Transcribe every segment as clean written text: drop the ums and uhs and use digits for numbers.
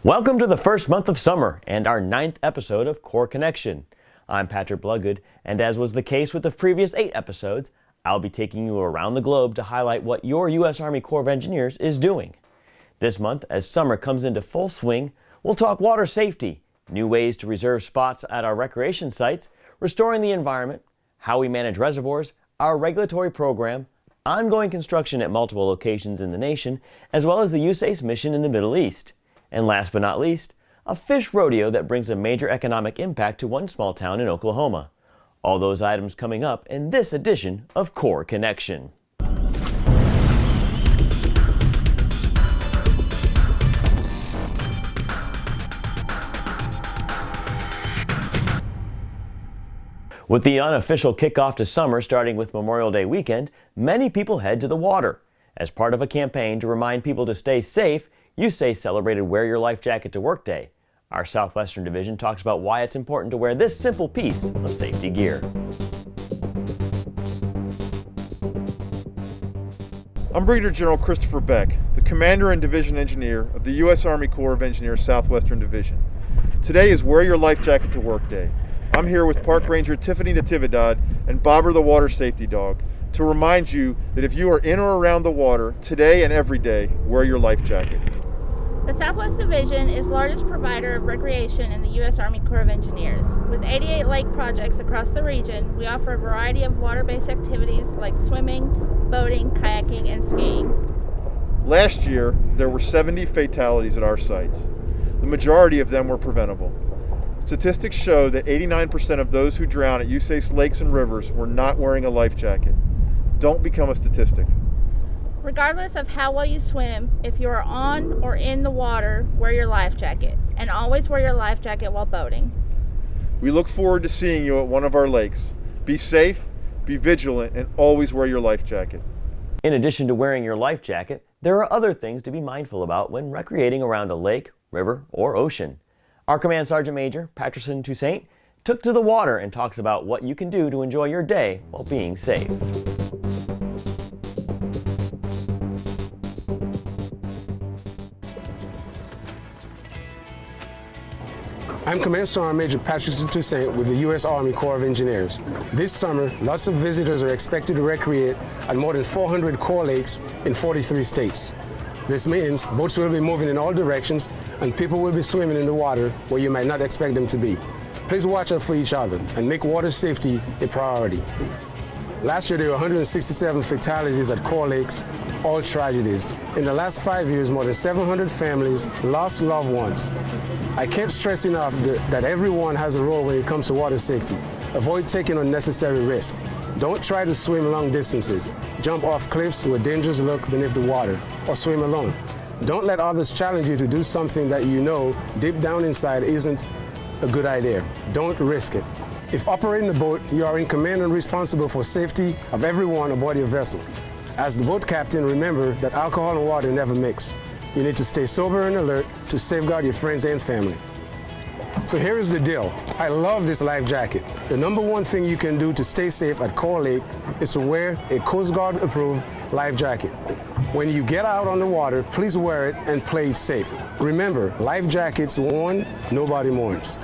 Welcome to the first month of summer and our 9th episode of Core Connection. I'm Patrick Bloodgood, and as was the case with the previous 8 episodes, I'll be taking you around the globe to highlight what your U.S. Army Corps of Engineers is doing. This month, as summer comes into full swing, we'll talk water safety, new ways to reserve spots at our recreation sites, restoring the environment, how we manage reservoirs, our regulatory program, ongoing construction at multiple locations in the nation, as well as the USACE mission in the Middle East. And last but not least, a fish rodeo that brings a major economic impact to one small town in Oklahoma. All those items coming up in this edition of Core Connection. With the unofficial kickoff to summer starting with Memorial Day weekend, many people head to the water. As part of a campaign to remind people to stay safe, USACE celebrated Wear Your Life Jacket to Work Day. Our Southwestern Division talks about why it's important to wear this simple piece of safety gear. I'm Brigadier General Christopher Beck, the Commander and Division Engineer of the U.S. Army Corps of Engineers Southwestern Division. Today is Wear Your Life Jacket to Work Day. I'm here with Park Ranger Tiffany Natividad and Bobber the Water Safety Dog to remind you that if you are in or around the water, today and every day, wear your life jacket. The Southwest Division is the largest provider of recreation in the U.S. Army Corps of Engineers. With 88 lake projects across the region, we offer a variety of water-based activities like swimming, boating, kayaking, and skiing. Last year, there were 70 fatalities at our sites. The majority of them were preventable. Statistics show that 89% of those who drown at USACE lakes and rivers were not wearing a life jacket. Don't become a statistic. Regardless of how well you swim, if you are on or in the water, wear your life jacket. And always wear your life jacket while boating. We look forward to seeing you at one of our lakes. Be safe, be vigilant, and always wear your life jacket. In addition to wearing your life jacket, there are other things to be mindful about when recreating around a lake, river, or ocean. Our Command Sergeant Major, Patricen Toussaint, took to the water and talks about what you can do to enjoy your day while being safe. I'm Command Sergeant Major Patricen Toussaint with the U.S. Army Corps of Engineers. This summer, lots of visitors are expected to recreate at more than 400 Corps lakes in 43 states. This means boats will be moving in all directions and people will be swimming in the water where you might not expect them to be. Please watch out for each other and make water safety a priority. Last year there were 167 fatalities at Corps lakes, all tragedies. In the last 5 years, more than 700 families lost loved ones. I can't stress enough that everyone has a role when it comes to water safety. Avoid taking unnecessary risks. Don't try to swim long distances. Jump off cliffs where dangers lurk beneath the water, or swim alone. Don't let others challenge you to do something that you know deep down inside isn't a good idea. Don't risk it. If operating the boat, you are in command and responsible for safety of everyone aboard your vessel. As the boat captain, remember that alcohol and water never mix. You need to stay sober and alert to safeguard your friends and family. So here is the deal. I love this life jacket. The #1 thing you can do to stay safe at Corps Lake is to wear a Coast Guard approved life jacket. When you get out on the water, please wear it and play it safe. Remember, life jackets worn, nobody mourns.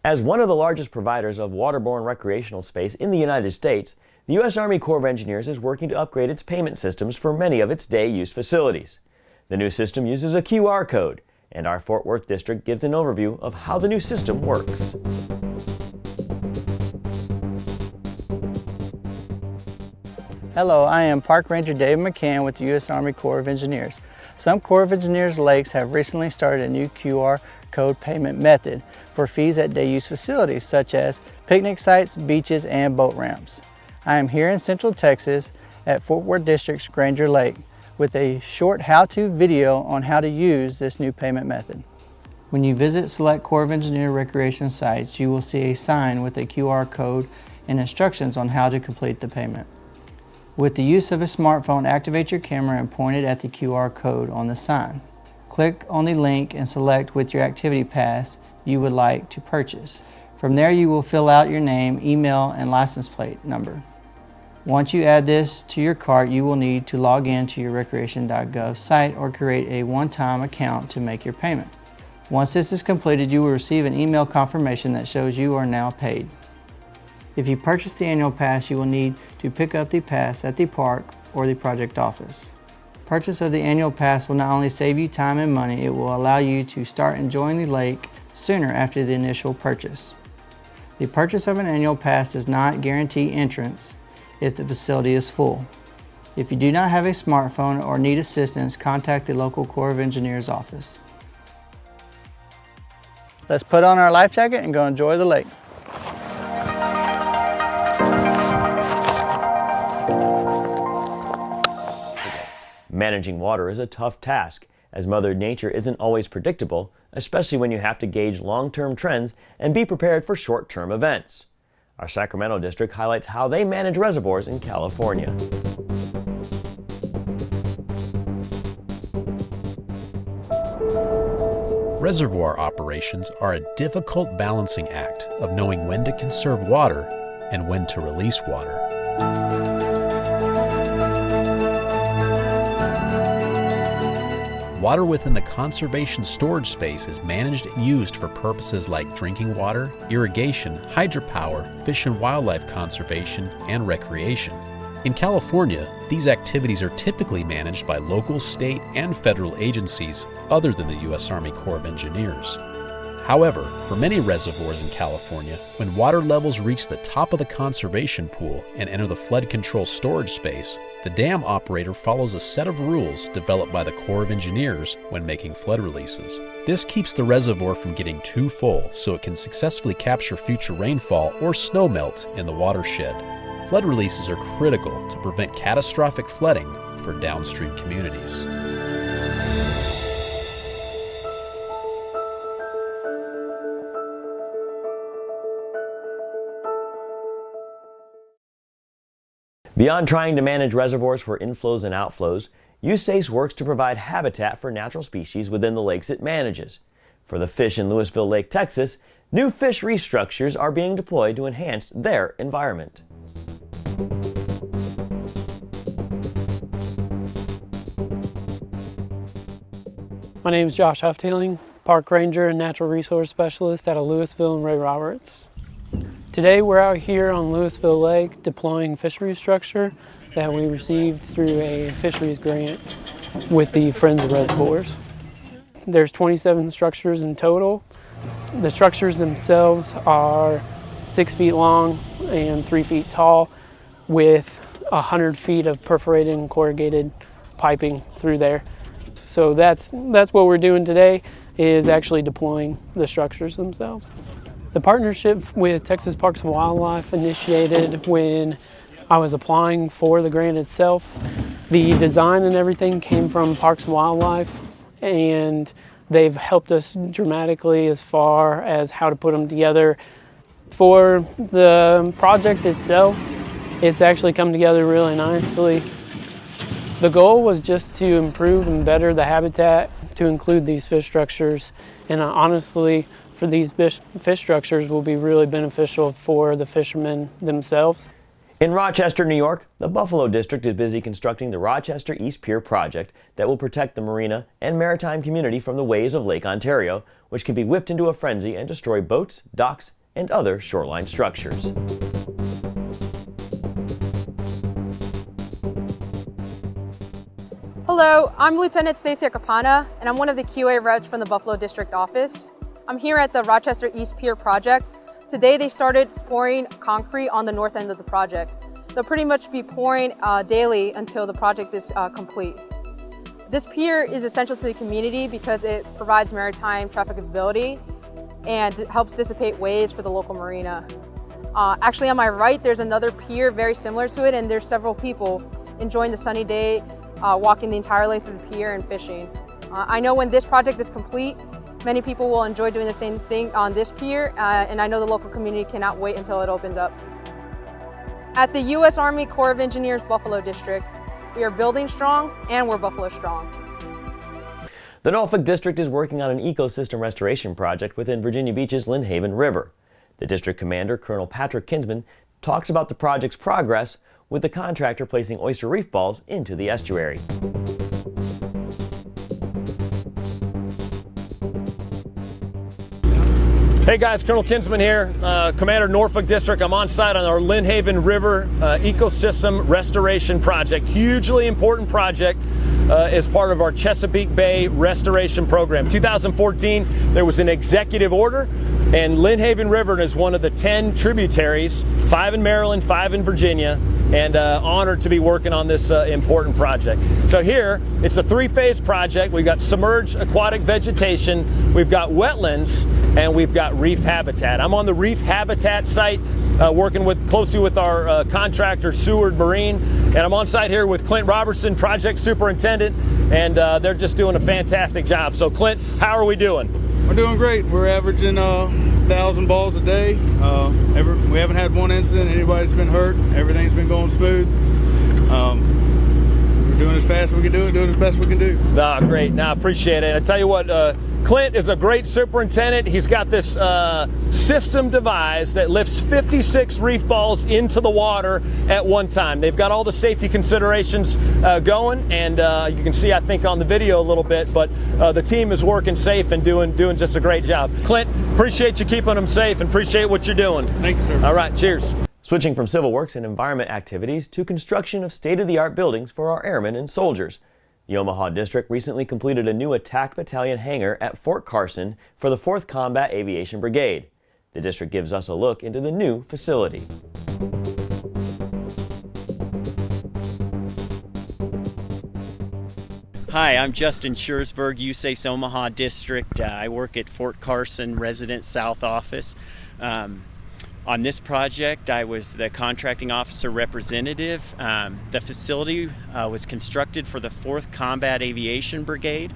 As one of the largest providers of waterborne recreational space in the United States, the U.S. Army Corps of Engineers is working to upgrade its payment systems for many of its day-use facilities. The new system uses a QR code, and our Fort Worth district gives an overview of how the new system works. Hello, I am Park Ranger Dave McCann with the U.S. Army Corps of Engineers. Some Corps of Engineers lakes have recently started a new QR code payment method for fees at day-use facilities such as picnic sites, beaches, and boat ramps. I am here in Central Texas at Fort Worth District's Granger Lake with a short how-to video on how to use this new payment method. When you visit select Corps of Engineer recreation sites, you will see a sign with a QR code and instructions on how to complete the payment. With the use of a smartphone, activate your camera and point it at the QR code on the sign. Click on the link and select which your activity pass you would like to purchase. From there, you will fill out your name, email, and license plate number. Once you add this to your cart, you will need to log in to your recreation.gov site or create a one-time account to make your payment. Once this is completed, you will receive an email confirmation that shows you are now paid. If you purchase the annual pass, you will need to pick up the pass at the park or the project office. Purchase of the annual pass will not only save you time and money, it will allow you to start enjoying the lake sooner after the initial purchase. The purchase of an annual pass does not guarantee entrance if the facility is full. If you do not have a smartphone or need assistance, contact the local Corps of Engineers office. Let's put on our life jacket and go enjoy the lake. Managing water is a tough task, as Mother Nature isn't always predictable, especially when you have to gauge long-term trends and be prepared for short-term events. Our Sacramento district highlights how they manage reservoirs in California. Reservoir operations are a difficult balancing act of knowing when to conserve water and when to release water. Water within the conservation storage space is managed and used for purposes like drinking water, irrigation, hydropower, fish and wildlife conservation, and recreation. In California, these activities are typically managed by local, state, and federal agencies other than the U.S. Army Corps of Engineers. However, for many reservoirs in California, when water levels reach the top of the conservation pool and enter the flood control storage space, the dam operator follows a set of rules developed by the Corps of Engineers when making flood releases. This keeps the reservoir from getting too full so it can successfully capture future rainfall or snowmelt in the watershed. Flood releases are critical to prevent catastrophic flooding for downstream communities. Beyond trying to manage reservoirs for inflows and outflows, USACE works to provide habitat for natural species within the lakes it manages. For the fish in Lewisville Lake, Texas, new fish reef structures are being deployed to enhance their environment. My name is Josh Huftailing, Park Ranger and Natural Resource Specialist out of Lewisville and Ray Roberts. Today we're out here on Lewisville Lake deploying fisheries structure that we received through a fisheries grant with the Friends of Reservoirs. There's 27 structures in total. The structures themselves are 6 feet long and 3 feet tall with 100 feet of perforated and corrugated piping through there. So that's what we're doing today, is actually deploying the structures themselves. The partnership with Texas Parks and Wildlife initiated when I was applying for the grant itself. The design and everything came from Parks and Wildlife, and they've helped us dramatically as far as how to put them together. For the project itself, it's actually come together really nicely. The goal was just to improve and better the habitat to include these fish structures, and honestly, for these fish structures will be really beneficial for the fishermen themselves. In Rochester, New York, the Buffalo District is busy constructing the Rochester East Pier project that will protect the marina and maritime community from the waves of Lake Ontario, which can be whipped into a frenzy and destroy boats, docks, and other shoreline structures. Hello, I'm Lieutenant Stacy Acapana, and I'm one of the QA reps from the Buffalo District Office. I'm here at the Rochester East Pier project. Today they started pouring concrete on the north end of the project. They'll pretty much be pouring daily until the project is complete. This pier is essential to the community because it provides maritime trafficability and helps dissipate waves for the local marina. Actually on my right, there's another pier very similar to it, and there's several people enjoying the sunny day, walking the entire length of the pier and fishing. I know when this project is complete, many people will enjoy doing the same thing on this pier, and I know the local community cannot wait until it opens up. At the U.S. Army Corps of Engineers Buffalo District, we are building strong and we're Buffalo strong. The Norfolk District is working on an ecosystem restoration project within Virginia Beach's Lynnhaven River. The district commander, Colonel Patrick Kinsman, talks about the project's progress, with the contractor placing oyster reef balls into the estuary. Hey guys, Colonel Kinsman here, Commander Norfolk District. I'm on site on our Lynnhaven River Ecosystem Restoration Project. Hugely important project as part of our Chesapeake Bay Restoration Program. 2014, there was an executive order, and Lynnhaven River is one of the 10 tributaries, 5 in Maryland, 5 in Virginia, and honored to be working on this important project. So here, it's a 3-phase project. We've got submerged aquatic vegetation, we've got wetlands, and we've got reef habitat. I'm on the reef habitat site working closely with our contractor Seward Marine, and I'm on site here with Clint Robertson, project superintendent, and they're just doing a fantastic job. So Clint, how are we doing? We're doing great. We're averaging 1,000 balls a day. We haven't had one incident, anybody's been hurt. Everything's been going smooth. We're doing as fast as we can do it, doing as best we can do. Great. I appreciate it. I tell you what, Clint is a great superintendent. He's got this system devised that lifts 56 reef balls into the water at one time. They've got all the safety considerations going, and you can see, I think, on the video a little bit, but the team is working safe and doing just a great job. Clint, appreciate you keeping them safe and appreciate what you're doing. Thank you, sir. All right, cheers. Switching from civil works and environment activities to construction of state-of-the-art buildings for our airmen and soldiers. The Omaha District recently completed a new attack battalion hangar at Fort Carson for the 4th Combat Aviation Brigade. The district gives us a look into the new facility. Hi, I'm Justin Schursberg, USACE Omaha District. I work at Fort Carson Resident South Office. On this project, I was the contracting officer representative. The facility was constructed for the 4th Combat Aviation Brigade.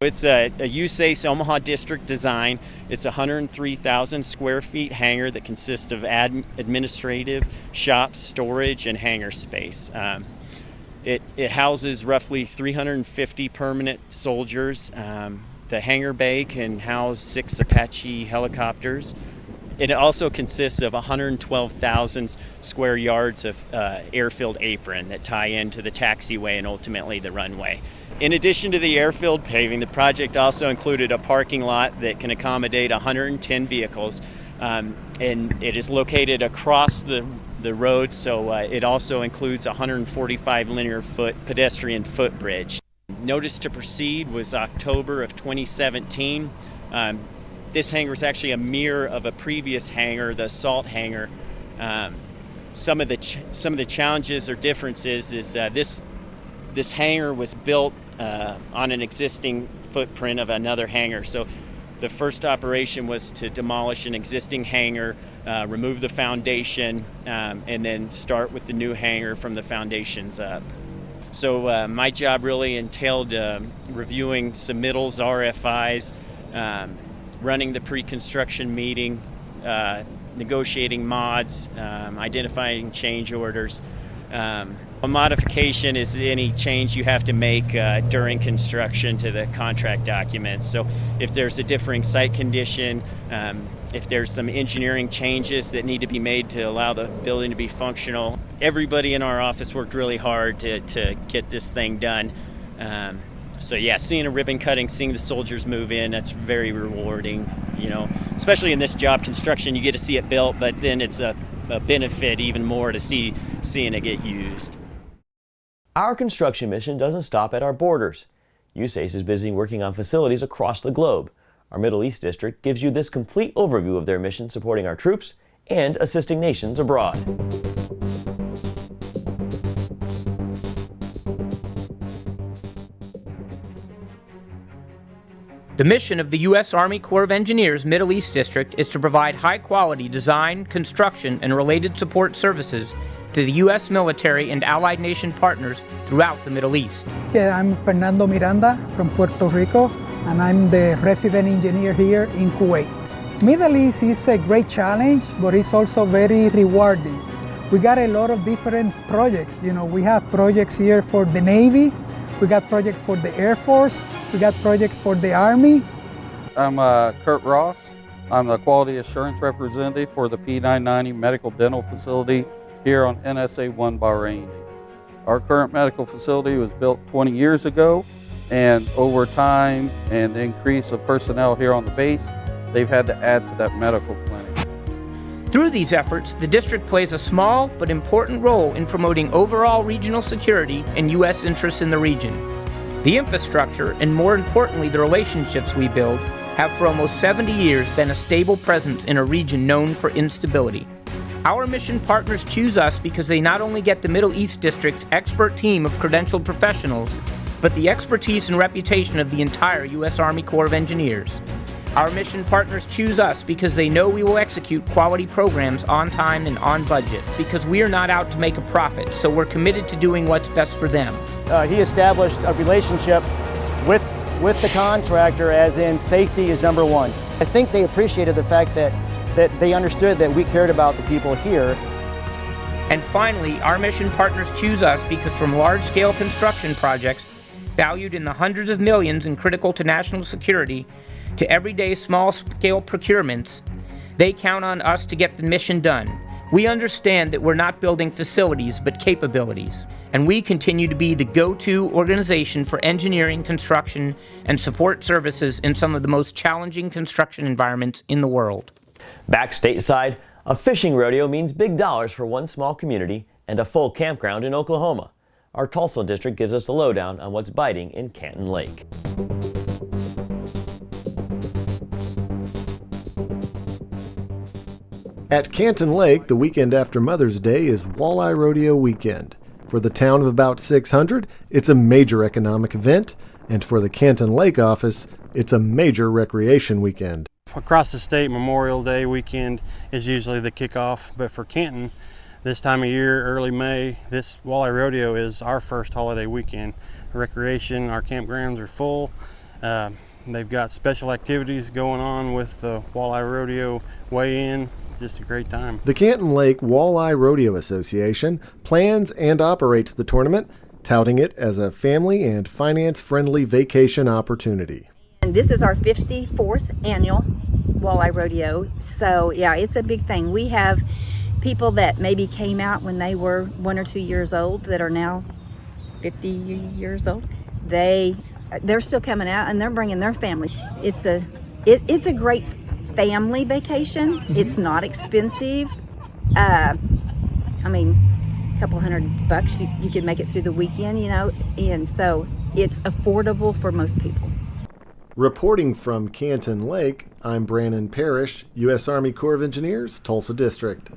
It's a USACE Omaha District design. It's a 103,000 square feet hangar that consists of administrative, shop, storage, and hangar space. It houses roughly 350 permanent soldiers. The hangar bay can house 6 Apache helicopters. It also consists of 112,000 square yards of airfield apron that tie into the taxiway and ultimately the runway. In addition to the airfield paving, the project also included a parking lot that can accommodate 110 vehicles, and it is located across the road, so it also includes a 145 linear foot pedestrian footbridge. Notice to proceed was October of 2017. This hangar is actually a mirror of a previous hangar, the Salt hangar. Some of the challenges or differences is this hangar was built on an existing footprint of another hangar. So the first operation was to demolish an existing hangar, remove the foundation, and then start with the new hangar from the foundations up. So my job really entailed reviewing submittals, RFIs, running the pre-construction meeting, negotiating mods, identifying change orders. A modification is any change you have to make during construction to the contract documents. So if there's a differing site condition, if there's some engineering changes that need to be made to allow the building to be functional, everybody in our office worked really hard to get this thing done. So yeah, seeing a ribbon cutting, seeing the soldiers move in, that's very rewarding, you know, especially in this job construction. You get to see it built, but then it's a benefit even more to seeing it get used. Our construction mission doesn't stop at our borders. USACE is busy working on facilities across the globe. Our Middle East District gives you this complete overview of their mission supporting our troops and assisting nations abroad. The mission of the U.S. Army Corps of Engineers Middle East District is to provide high-quality design, construction, and related support services to the U.S. military and allied nation partners throughout the Middle East. Yeah, I'm Fernando Miranda from Puerto Rico, and I'm the resident engineer here in Kuwait. Middle East is a great challenge, but it's also very rewarding. We got a lot of different projects. You know, we have projects here for the Navy, we got projects for the Air Force, we got projects for the Army. I'm Kurt Ross. I'm the Quality Assurance Representative for the P990 Medical Dental Facility here on NSA 1 Bahrain. Our current medical facility was built 20 years ago, and over time and the increase of personnel here on the base, they've had to add to that medical clinic. Through these efforts, the district plays a small but important role in promoting overall regional security and U.S. interests in the region. The infrastructure, and more importantly the relationships we build, have for almost 70 years been a stable presence in a region known for instability. Our mission partners choose us because they not only get the Middle East District's expert team of credentialed professionals, but the expertise and reputation of the entire U.S. Army Corps of Engineers. Our mission partners choose us because they know we will execute quality programs on time and on budget, because we are not out to make a profit, so we're committed to doing what's best for them. He established a relationship with the contractor, as in safety is number one. I think they appreciated the fact that they understood that we cared about the people here. And finally, our mission partners choose us because from large-scale construction projects valued in the hundreds of millions and critical to national security to everyday small-scale procurements, they count on us to get the mission done. We understand that we're not building facilities, but capabilities, and we continue to be the go-to organization for engineering, construction, and support services in some of the most challenging construction environments in the world. Back stateside, a fishing rodeo means big dollars for one small community and a full campground in Oklahoma. Our Tulsa district gives us a lowdown on what's biting in Canton Lake. At Canton Lake, the weekend after Mother's Day is Walleye Rodeo weekend. For the town of about 600, it's a major economic event, and for the Canton Lake office, it's a major recreation weekend. Across the state, Memorial Day weekend is usually the kickoff, but for Canton, this time of year, early May, this Walleye Rodeo is our first holiday weekend. Recreation, our campgrounds are full. They've got special activities going on with the Walleye Rodeo weigh-in. Just a great time. The Canton Lake Walleye Rodeo Association plans and operates the tournament, touting it as a family and finance-friendly vacation opportunity. And this is our 54th annual Walleye Rodeo, so yeah, it's a big thing. We have people that maybe came out when they were 1 or 2 years old that are now 50 years old. They're still coming out and they're bringing their family. It's a great family vacation. It's not expensive. I mean, a couple $100 you could make it through the weekend, you know, and so it's affordable for most people. Reporting from Canton Lake, I'm Brandon Parrish, U.S. Army Corps of Engineers, Tulsa District.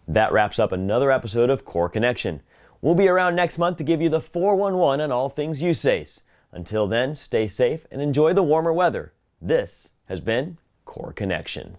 That wraps up another episode of Corps Connection. We'll be around next month to give you the 411 on all things USACE. Until then, stay safe and enjoy the warmer weather. This has been Corps Connection.